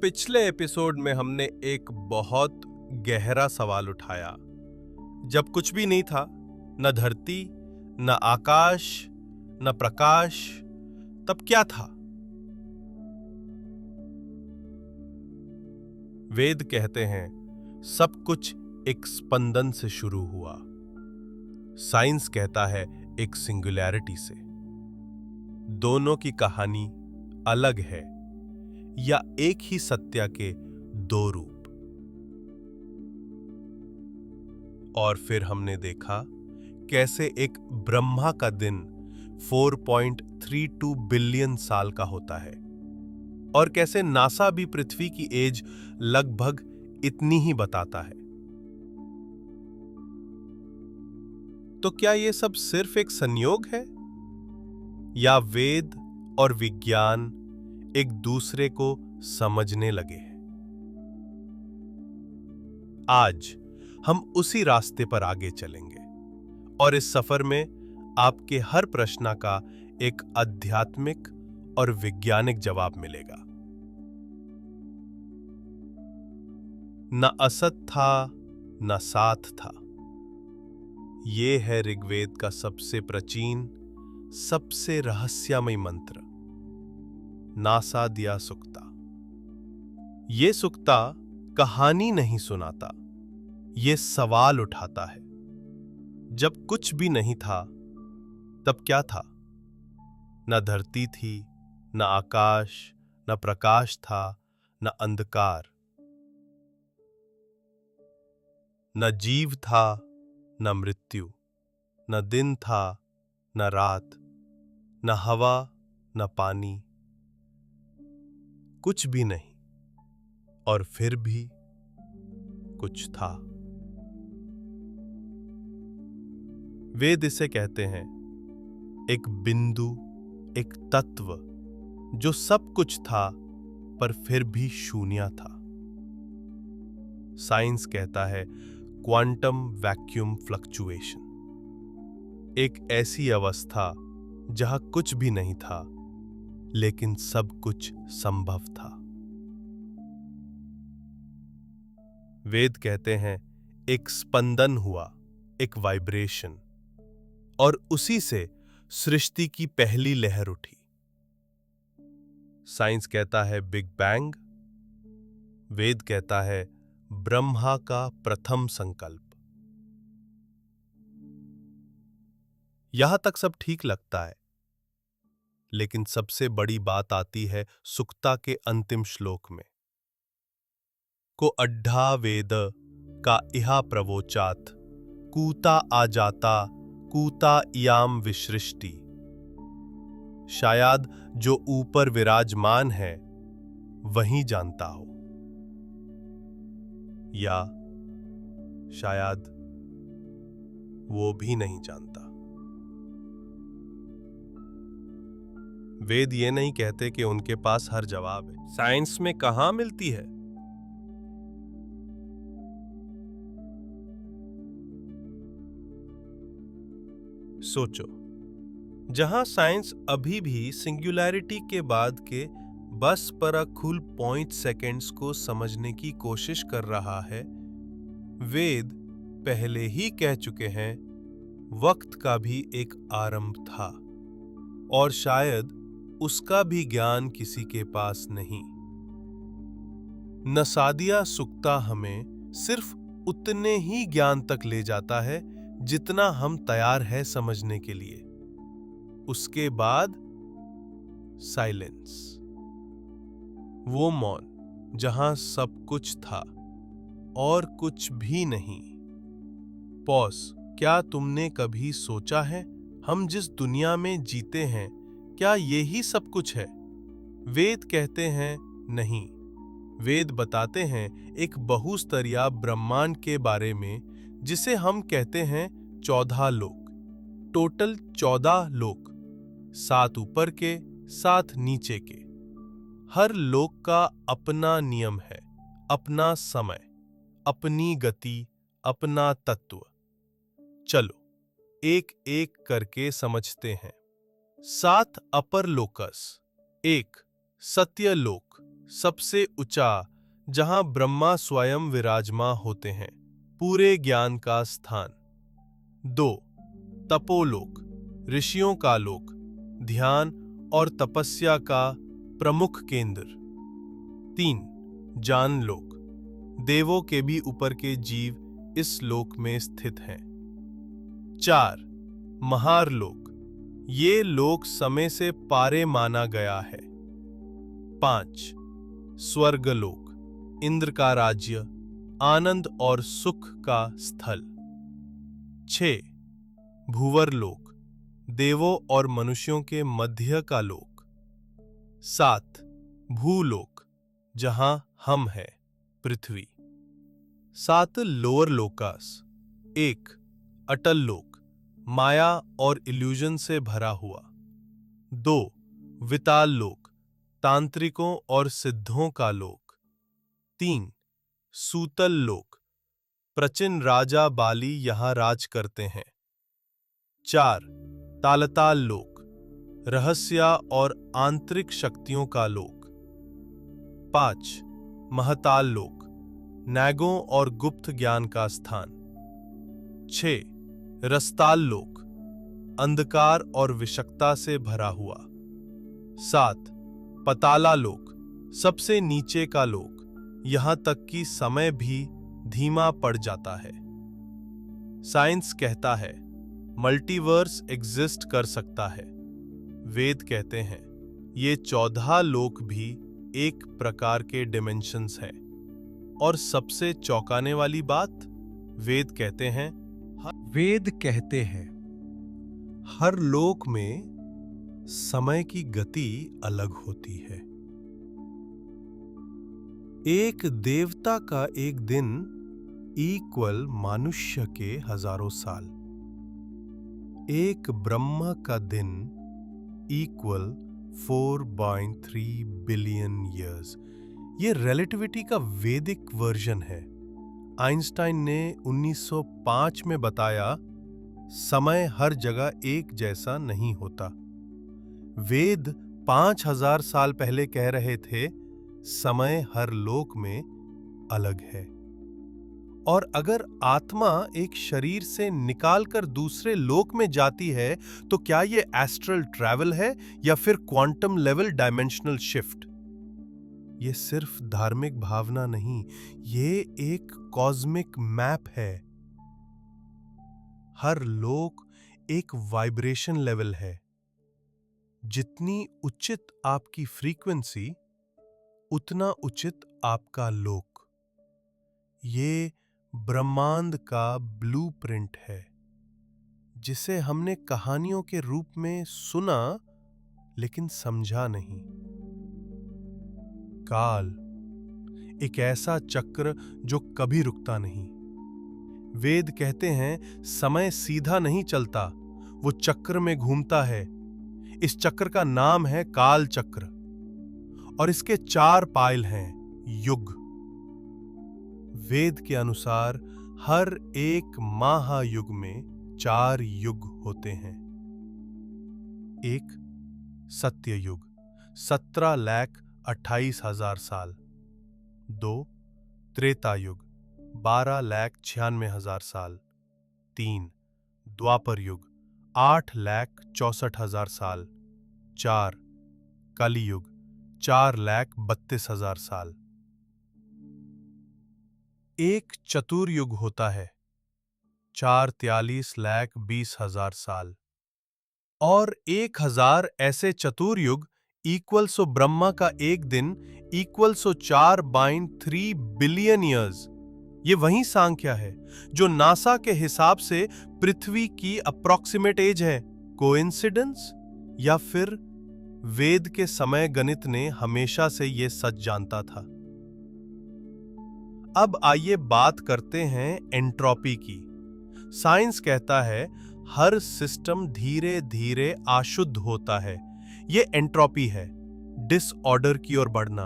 पिछले एपिसोड में हमने एक बहुत गहरा सवाल उठाया। जब कुछ भी नहीं था, न धरती, न आकाश, न प्रकाश, तब क्या था? वेद कहते हैं सब कुछ एक स्पंदन से शुरू हुआ। साइंस कहता है एक सिंगुलैरिटी से। दोनों की कहानी अलग है या एक ही सत्य के दो रूप। और फिर हमने देखा कैसे एक ब्रह्मा का दिन 4.32 बिलियन साल का होता है और कैसे नासा भी पृथ्वी की एज लगभग इतनी ही बताता है। तो क्या यह सब सिर्फ एक संयोग है या वेद और विज्ञान एक दूसरे को समझने लगे हैं? आज हम उसी रास्ते पर आगे चलेंगे और इस सफर में आपके हर प्रश्न का एक आध्यात्मिक और वैज्ञानिक जवाब मिलेगा। न असत था न साथ था। ये है ऋग्वेद का सबसे प्राचीन, सबसे रहस्यमय मंत्र, नासा दिया सुक्ता। ये सुक्ता कहानी नहीं सुनाता, ये सवाल उठाता है। जब कुछ भी नहीं था तब क्या था? न धरती थी, न आकाश, न प्रकाश था, न अंधकार। न जीव था, न मृत्यु, न दिन था, न रात, न हवा, न पानी, कुछ भी नहीं। और फिर भी कुछ था। वेद इसे कहते हैं एक बिंदु, एक तत्व जो सब कुछ था पर फिर भी शून्य था। साइंस कहता है क्वांटम वैक्यूम फ्लक्चुएशन, एक ऐसी अवस्था जहां कुछ भी नहीं था लेकिन सब कुछ संभव था। वेद कहते हैं एक स्पंदन हुआ, एक वाइब्रेशन, और उसी से सृष्टि की पहली लहर उठी। साइंस कहता है बिग बैंग, वेद कहता है ब्रह्मा का प्रथम संकल्प। यहां तक सब ठीक लगता है, लेकिन सबसे बड़ी बात आती है सुक्ता के अंतिम श्लोक में। को अड्ढा वेद का इहा प्रवोचात, कूता आ जाता, कूता इयाम विसृष्टि। शायद जो ऊपर विराजमान है वही जानता हो, या शायद वो भी नहीं जानता। वेद ये नहीं कहते कि उनके पास हर जवाब है। साइंस में कहां मिलती है? सोचो, जहां साइंस अभी भी सिंगुलैरिटी के बाद के बस परखुल पॉइंट सेकेंड्स को समझने की कोशिश कर रहा है, वेद पहले ही कह चुके हैं वक्त का भी एक आरंभ था और शायद उसका भी ज्ञान किसी के पास नहीं। नसादिया सुक्ता हमें सिर्फ उतने ही ज्ञान तक ले जाता है जितना हम तैयार है समझने के लिए। उसके बाद साइलेंस, वो मौन जहां सब कुछ था और कुछ भी नहीं। पॉज। क्या तुमने कभी सोचा है हम जिस दुनिया में जीते हैं क्या यही सब कुछ है? वेद कहते हैं नहीं। वेद बताते हैं एक बहुस्तरीय ब्रह्मांड के बारे में जिसे हम कहते हैं 14 लोक। टोटल 14 लोक, 7 ऊपर के, 7 नीचे के। हर लोक का अपना नियम है, अपना समय, अपनी गति, अपना तत्व। चलो एक एक करके समझते हैं। 7 अपर लोकस, 1 सत्यलोक, सबसे ऊंचा, जहां ब्रह्मा स्वयं विराजमान होते हैं, पूरे ज्ञान का स्थान। 2. तपोलोक, ऋषियों का लोक, ध्यान और तपस्या का प्रमुख केंद्र। 3. जानलोक, देवों के भी ऊपर के जीव इस लोक में स्थित हैं। 4. महारलोक, ये लोक समय से पारे माना गया है। 5. स्वर्गलोक, इंद्र का राज्य, आनंद और सुख का स्थल। 6. भूवरलोक, देवों और मनुष्यों के मध्य का लोक। 7. भूलोक, जहां हम हैं, पृथ्वी। 7 लोअर लोकास। 1. अटल लोक, माया और इल्यूजन से भरा हुआ। 2. विताल लोक, तांत्रिकों और सिद्धों का लोक। 3. सूतल लोक, प्राचीन राजा बाली यहां राज करते हैं। 4. तालताल लोक, रहस्य और आंतरिक शक्तियों का लोक। 5. महताल लोक, नागों और गुप्त ज्ञान का स्थान। 6. रसताल लोक, अंधकार और विषक्ता से भरा हुआ। 7. पताला लोक, सबसे नीचे का लोक, यहां तक कि समय भी धीमा पड़ जाता है। साइंस कहता है मल्टीवर्स एग्जिस्ट कर सकता है। वेद कहते हैं ये 14 लोक भी एक प्रकार के डिमेंशंस हैं। और सबसे चौंकाने वाली बात, वेद कहते हैं हर लोक में समय की गति अलग होती है। एक देवता का एक दिन इक्वल मनुष्य के हजारों साल। एक ब्रह्मा का दिन इक्वल 4.3 बिलियन ईयर्स। ये रिलेटिविटी का वैदिक वर्जन है। आइंस्टाइन ने 1905 में बताया समय हर जगह एक जैसा नहीं होता। वेद 5000 साल पहले कह रहे थे समय हर लोक में अलग है। और अगर आत्मा एक शरीर से निकालकर दूसरे लोक में जाती है तो क्या ये एस्ट्रल ट्रैवल है या फिर क्वांटम लेवल डायमेंशनल शिफ्ट? ये सिर्फ धार्मिक भावना नहीं, ये एक कॉस्मिक मैप है। हर लोक एक वाइब्रेशन लेवल है। जितनी उचित आपकी फ्रीक्वेंसी, उतना उचित आपका लोक। ये ब्रह्मांड का ब्लूप्रिंट है, जिसे हमने कहानियों के रूप में सुना लेकिन समझा नहीं। काल, एक ऐसा चक्र जो कभी रुकता नहीं। वेद कहते हैं समय सीधा नहीं चलता, वो चक्र में घूमता है। इस चक्र का नाम है काल चक्र और इसके 4 पायल हैं। युग, वेद के अनुसार हर एक महायुग में 4 युग होते हैं। 1. सत्य युग, 17,28,000 साल। 2. त्रेता युग, 12,96,000 साल। 3. द्वापर युग, 8,64,000 साल। 4. कलियुग, 4,32,000 साल। एक चतुर्युग होता है, 4,43,20,000 साल। और 1000 ऐसे चतुर्युग इक्वल्स ब्रह्मा का एक दिन इक्वल्स 4.3 बिलियन ईयर्स। ये वही सांख्या है जो नासा के हिसाब से पृथ्वी की अप्रॉक्सीमेट एज है। कोइंसिडेंस या फिर वेद के समय गणित ने हमेशा से ये सच जानता था। अब आइए बात करते हैं एंट्रोपी की। साइंस कहता है हर सिस्टम धीरे धीरे अशुद्ध होता है। ये एंट्रोपी है, डिसऑर्डर की ओर बढ़ना।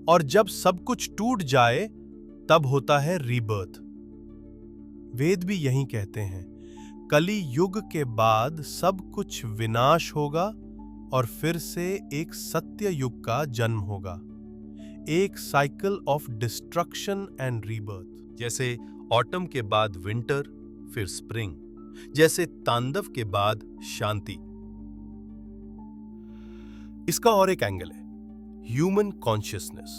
और जब सब कुछ टूट जाए तब होता है रीबर्थ। वेद भी यही कहते हैं, कली युग के बाद सब कुछ विनाश होगा और फिर से एक सत्य युग का जन्म होगा। एक cycle of destruction and rebirth. जैसे ऑटम के बाद विंटर, फिर स्प्रिंग, जैसे तांडव के बाद शांति। इसका और एक एंगल है, ह्यूमन कॉन्शियसनेस।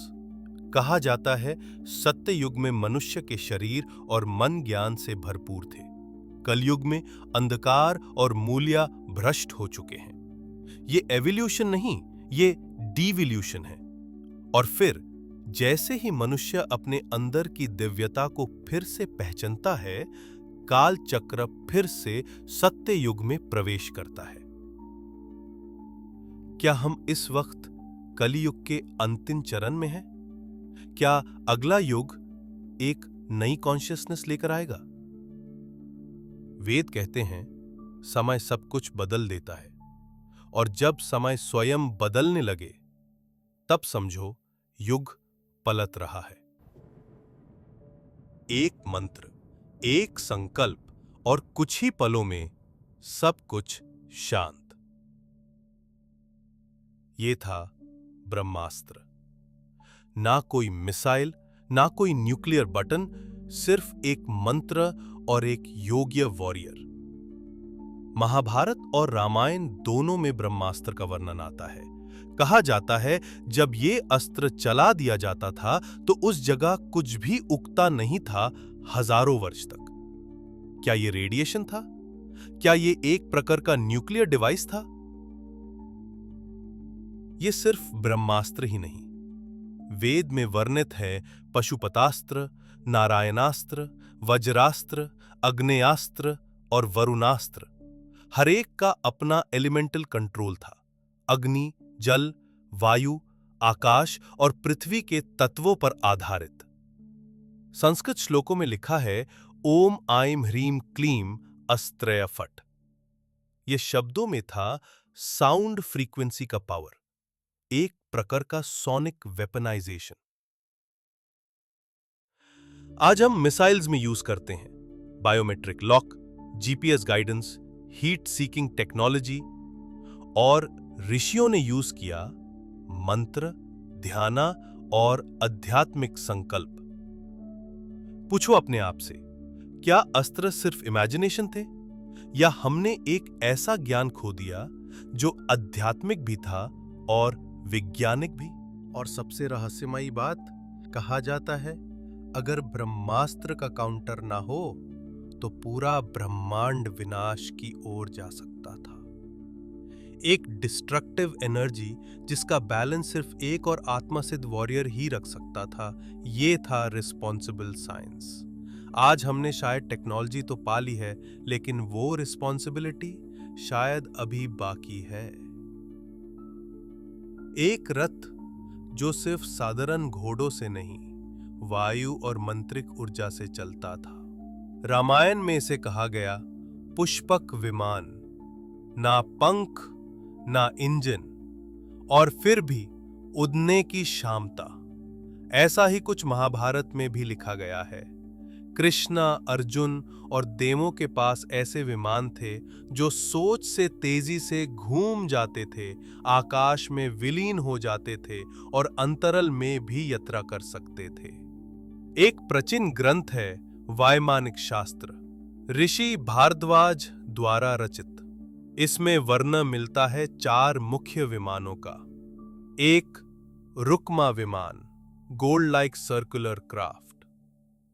कहा जाता है सत्य युग में मनुष्य के शरीर और मन ज्ञान से भरपूर थे। कलयुग में अंधकार और मूल्य भ्रष्ट हो चुके हैं। ये एवोल्यूशन नहीं, ये डिवोल्यूशन है। और फिर जैसे ही मनुष्य अपने अंदर की दिव्यता को फिर से पहचानता है, काल चक्र फिर से सत्य युग में प्रवेश करता है। क्या हम इस वक्त कलियुग के अंतिम चरण में हैं? क्या अगला युग एक नई कॉन्शियसनेस लेकर आएगा? वेद कहते हैं समय सब कुछ बदल देता है, और जब समय स्वयं बदलने लगे तब समझो युग पलट रहा है। एक मंत्र, एक संकल्प और कुछ ही पलों में सब कुछ शांत। ये था ब्रह्मास्त्र। ना कोई मिसाइल, ना कोई न्यूक्लियर बटन, सिर्फ एक मंत्र और एक योग्य वॉरियर। महाभारत और रामायण दोनों में ब्रह्मास्त्र का वर्णन आता है। कहा जाता है जब ये अस्त्र चला दिया जाता था तो उस जगह कुछ भी उगता नहीं था हजारों वर्ष तक। क्या ये रेडिएशन था? क्या ये एक प्रकार का न्यूक्लियर डिवाइस था? ये सिर्फ ब्रह्मास्त्र ही नहीं, वेद में वर्णित है पशुपतास्त्र, नारायणास्त्र, वज्रास्त्र, अग्नेयास्त्र और वरुणास्त्र। हर एक का अपना एलिमेंटल कंट्रोल था। अग्नि, जल, वायु, आकाश और पृथ्वी के तत्वों पर आधारित। संस्कृत श्लोकों में लिखा है ओम आइम ह्रीम क्लीम अस्त्रय फट। यह शब्दों में था साउंड फ्रीक्वेंसी का पावर, एक प्रकार का सोनिक वेपनाइजेशन। आज हम मिसाइल्स में यूज करते हैं biometric lock, GPS guidance, heat seeking technology, और ऋषियों ने यूज किया मंत्र, ध्याना और आध्यात्मिक संकल्प। पूछो अपने आप से, क्या अस्त्र सिर्फ इमेजिनेशन थे, या हमने एक ऐसा ज्ञान खो दिया जो आध्यात्मिक भी था और वैज्ञानिक भी? और सबसे रहस्यमयी बात, कहा जाता है अगर ब्रह्मास्त्र का काउंटर ना हो तो पूरा ब्रह्मांड विनाश की ओर जा सकता था। एक डिस्ट्रक्टिव एनर्जी जिसका बैलेंस सिर्फ एक और आत्मसिद्ध वॉरियर ही रख सकता था। ये था रिस्पॉन्सिबल साइंस। आज हमने शायद टेक्नोलॉजी तो पा ली है, लेकिन वो रिस्पॉन्सिबिलिटी शायद अभी बाकी है। एक रथ जो सिर्फ साधारण घोड़ों से नहीं, वायु और मंत्रिक ऊर्जा से चलता था। रामायण में इसे कहा गया पुष्पक विमान, ना पंख ना इंजन, और फिर भी उड़ने की क्षमता। ऐसा ही कुछ महाभारत में भी लिखा गया है। कृष्णा, अर्जुन और देवों के पास ऐसे विमान थे जो सोच से तेजी से घूम जाते थे, आकाश में विलीन हो जाते थे और अंतरल में भी यात्रा कर सकते थे। एक प्राचीन ग्रंथ है वैमानिक शास्त्र, ऋषि भारद्वाज द्वारा रचित। इसमें वर्णन मिलता है 4 मुख्य विमानों का। एक रुक्मा विमान, गोल्ड लाइक सर्कुलर क्राफ्ट।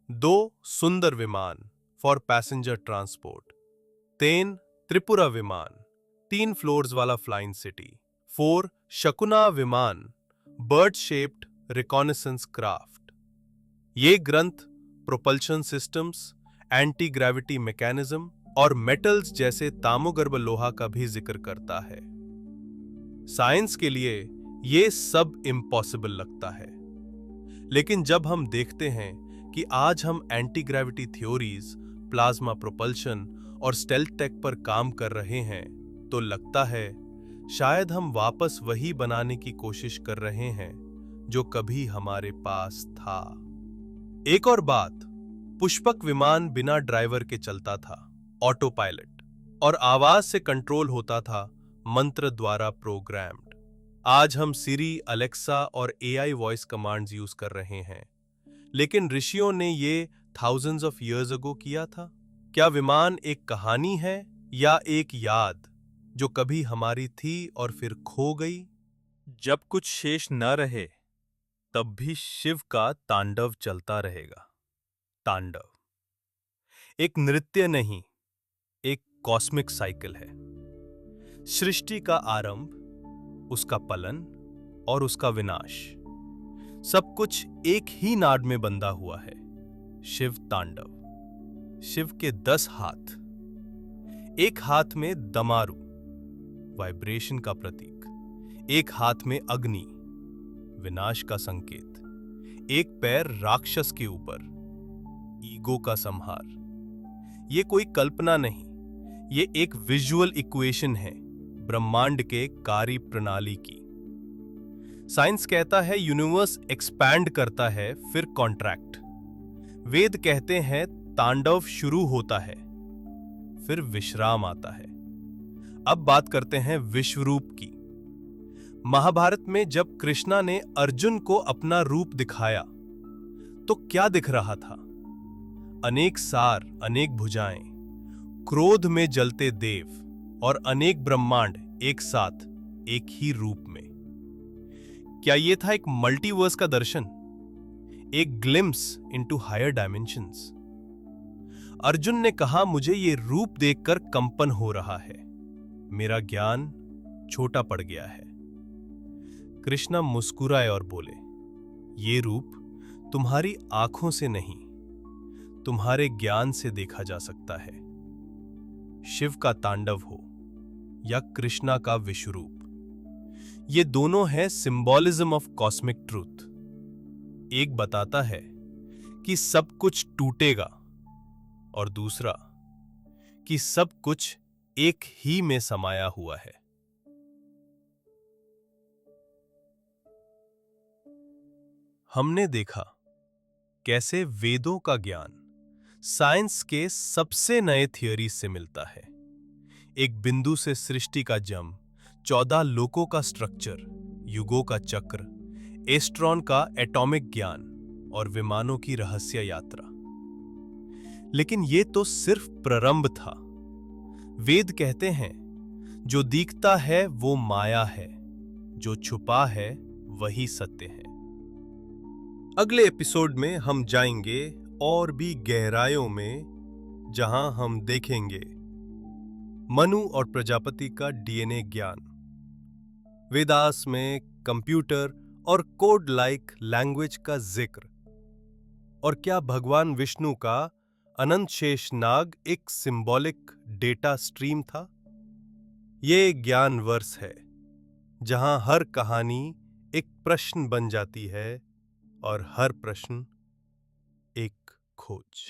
2 सुंदर विमान फॉर पैसेंजर ट्रांसपोर्ट। 3 त्रिपुरा विमान, 3 फ्लोर्स वाला फ्लाइंग सिटी। 4 शकुना विमान, बर्ड शेप्ड रिकॉनेसेंस क्राफ्ट। ये ग्रंथ propulsion systems, anti gravity mechanism और मेटल्स जैसे ताम्रगर्भ लोहा का भी जिक्र करता है। साइंस के लिए ये सब इम्पॉसिबल लगता है, लेकिन जब हम देखते हैं कि आज हम anti gravity theories, plasma propulsion और स्टेल्थ टेक पर काम कर रहे हैं, तो लगता है शायद हम वापस वही बनाने की कोशिश कर रहे हैं जो कभी हमारे पास था। एक और बात, पुष्पक विमान बिना ड्राइवर के चलता था, ऑटो पायलट, और आवाज से कंट्रोल होता था, मंत्र द्वारा प्रोग्राम्ड। आज हम सिरी, अलेक्सा और एआई वॉइस कमांड्स यूज कर रहे हैं, लेकिन ऋषियों ने ये थाउजेंड्स ऑफ इयर्स अगो किया था। क्या विमान एक कहानी है या एक याद जो कभी हमारी थी और फिर खो गई? जब कुछ शेष न रहे, तब भी शिव का तांडव चलता रहेगा। तांडव एक नृत्य नहीं, एक कॉस्मिक साइकिल है। सृष्टि का आरंभ, उसका पलन और उसका विनाश, सब कुछ एक ही नाद में बंधा हुआ है। शिव तांडव। शिव के 10 हाथ। एक हाथ में दमारू, वाइब्रेशन का प्रतीक। एक हाथ में अग्नि, विनाश का संकेत। एक पैर राक्षस के ऊपर, ईगो का संहार। ये कोई कल्पना नहीं, ये एक विजुअल इक्वेशन है ब्रह्मांड के कार्य प्रणाली की। साइंस कहता है यूनिवर्स एक्सपैंड करता है, फिर कॉन्ट्रैक्ट। वेद कहते हैं तांडव शुरू होता है, फिर विश्राम आता है। अब बात करते हैं विश्वरूप की। महाभारत में जब कृष्णा ने अर्जुन को अपना रूप दिखाया, तो क्या दिख रहा था? अनेक सार, अनेक भुजाएं, क्रोध में जलते देव और अनेक ब्रह्मांड एक साथ, एक ही रूप में। क्या यह था एक मल्टीवर्स का दर्शन, एक glimpse into higher dimensions? Arjun ने कहा, मुझे ये रूप देखकर कंपन हो रहा है, मेरा ज्ञान छोटा पड़ गया है। कृष्णा मुस्कुराए और बोले, ये रूप तुम्हारी आंखों से नहीं, तुम्हारे ज्ञान से देखा जा सकता है। शिव का तांडव हो या कृष्णा का विश्वरूप, ये दोनों है सिंबॉलिज्म ऑफ कॉस्मिक ट्रूथ। एक बताता है कि सब कुछ टूटेगा और दूसरा कि सब कुछ एक ही में समाया हुआ है। हमने देखा कैसे वेदों का ज्ञान साइंस के सबसे नए थियरी से मिलता है। एक बिंदु से सृष्टि का जन्म, 14 लोकों का स्ट्रक्चर, युगों का चक्र, एस्ट्रॉन का एटॉमिक ज्ञान और विमानों की रहस्य यात्रा। लेकिन यह तो सिर्फ प्रारंभ था। वेद कहते हैं, जो दिखता है वो माया है, जो छुपा है वही सत्य है। अगले एपिसोड में हम जाएंगे और भी गहराइयों में, जहां हम देखेंगे मनु और प्रजापति का डीएनए ज्ञान, वेदास में कंप्यूटर और कोड लाइक लैंग्वेज का जिक्र, और क्या भगवान विष्णु का अनंत शेष नाग एक सिंबॉलिक डेटा स्ट्रीम था। ये ज्ञान वर्ष है जहां हर कहानी एक प्रश्न बन जाती है और हर प्रश्न एक खोज।